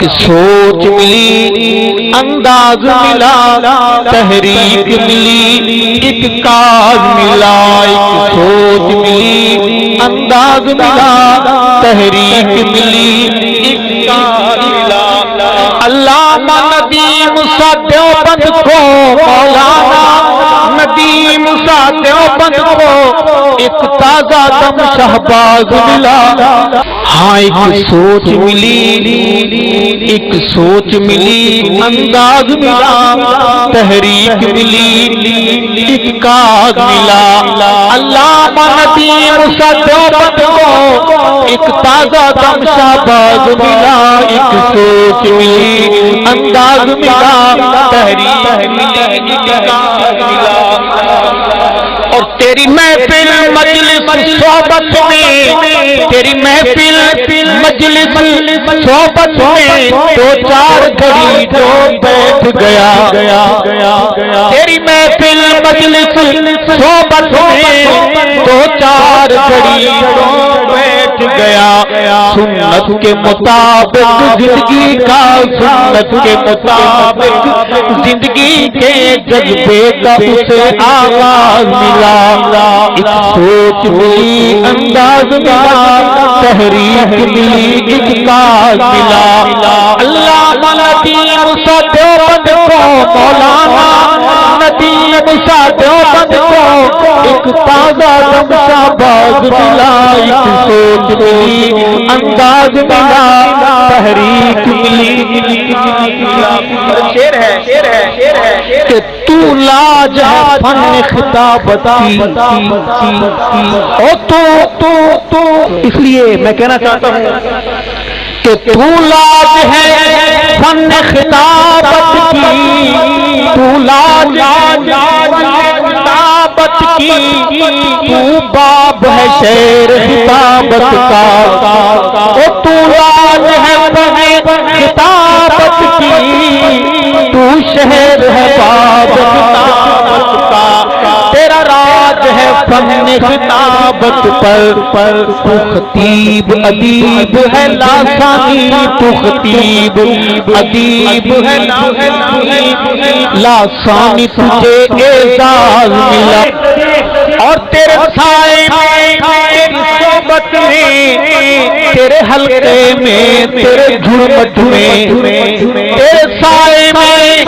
ایک سوچ ملی، انداز ملا، تحریک ملی، ایک کاج ملا، ایک سوچ ملی، انداز ملا، تحریک ملی، ایک کاج ملا۔ علامہ ندیم سا دیوبند کو مولانا ندیم سا دیوبند کو ایک تازہ دم شہباز ملا۔ ہاں ایک سوچ ملی، ایک سوچ ملی، انداز ملا، تحریک ملی، ایک کاج ملا۔ علامہ ندیم سا دیوبند کو ایک تازہ دم شہباز ملا، ایک سوچ ملی، انداز ملا، تحریک ملی، ایک کاج ملا۔ اور تیری محفل مجلس صحبت میں، تیری محفل مجلس صحبت میں دو چار گھڑی جو بیٹھ گیا، تیری محفل مجلس صحبت میں دو چار گھڑی جو بیٹھ گیا۔ سنت کے مطابق زندگی کا، سنت کے مطابق زندگی کے جذبے کا اسے آغاز ملا۔ ایک سوچ ملی، انداز ملا، تحریک ملی، ایک کاج ملا۔ علامہ ندیم سا دیوبند کو مولانا ندیم سا دیوبند کو ایک تازہ دم شہباز ملا، ایک سوچ ملی، انداز ملا، تحریک ملی۔ شعر ہے کہ تو لاج ہے فن خطابت کی، او تو اس لیے میں کہنا چاہتا ہوں کہ تو لاج ہے فن خطابت کی، تو لاج خطابت کی، تو باب ہے شعر خطابت کا، او تو لاج ہے فن خطابت کی، تو شہر ہے باب خطابت کا، تیرا راج ہے فن خطابت پر، تو خطیب ادیب ہے لاسانی، تو خطیب ادیب ہے لاسانی، تجھے اعزاز ملا۔ اور تیرے سائے میں، تیری صحبت میں، تیرے حلقے میں، تیرے جھرمٹ میں، تیرے سائے میں،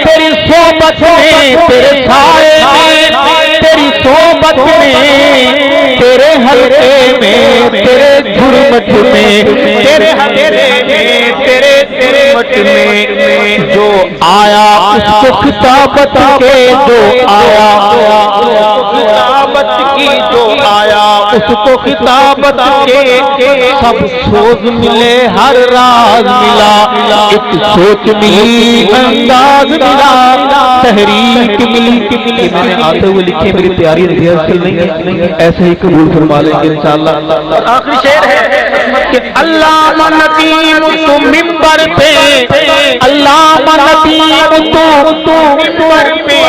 تیری صحبت میں، تیرے سائے میں، تیری صحبت میں، تیرے حلقے میں، تیرے جھرمٹ میں، تیرے حلقے میں، تیرے جھرمٹ میں جو آیا اس کو خطابت کے، جو آیا خطابت کی، جو آیا اس کو خطابت کے، سب سوز ملے، ہر راز ملا، ایک سوچ ملی، انداز ملا، تحریک ملی۔ میں نے آتے ہوئے لکھے، میری تیاری ریہرسل نہیں ہے، ایسے ہی قبول فرما لیں گے انشاءاللہ۔ آخری شعر ہے کہ علامہ ندیم تو منبر پہ، علامہ ندیم تو منبر پہ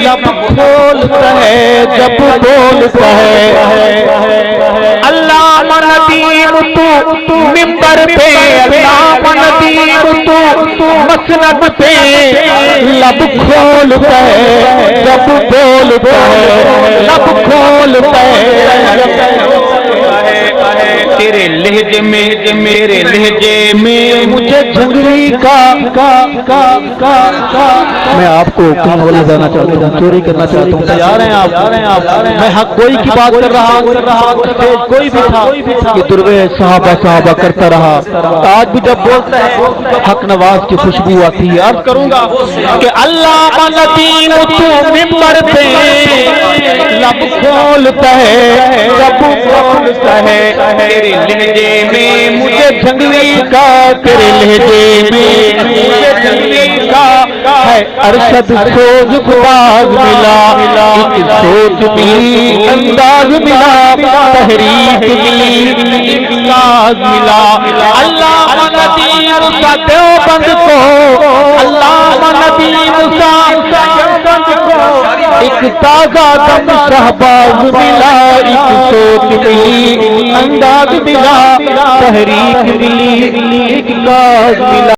لب کھولتا ہے جب بولتا ہے، علامہ ندیم تو منبر پہ، علامہ ندیم تو مسند پہ لب کھولتا ہے جب بولتا ہے، لب کھولتا ہے۔ تیرے لہجے میں، میرے لہجے میں مجھے جھنگری کا میں آپ کو کہنا جانا چاہتا ہوں، چوری کرنا چاہتا ہوں، تیار ہیں آپ؟ میں حق گوئی کی بات کر رہا، کوئی بھی تھا کہ دروے صحابہ کرتا رہا، آج بھی جب بولتا ہے حق نواز کی خوشبو آتی ہے۔ عرض کروں گا کہ علامہ ندیم تو منبر پہ لب کھولتا ہے جب بولتا ہے، تیرے لہجے میں مجھے جھنگلی کا، تیرے لہجے میں مجھے جھنگلی کا ہے، ارشد سوز باز ملا، ایک سوچ ملی، انداز ملا، تحریک ملی، ایک کاج ملا۔ علامہ ندیم سا دیوبند کو، علامہ ندیم سا دیوبند کو ایک تازہ دم شہباز ملا، ایک سوچ ملی انداز ملا، تحریک ملی ایک کاز ملا۔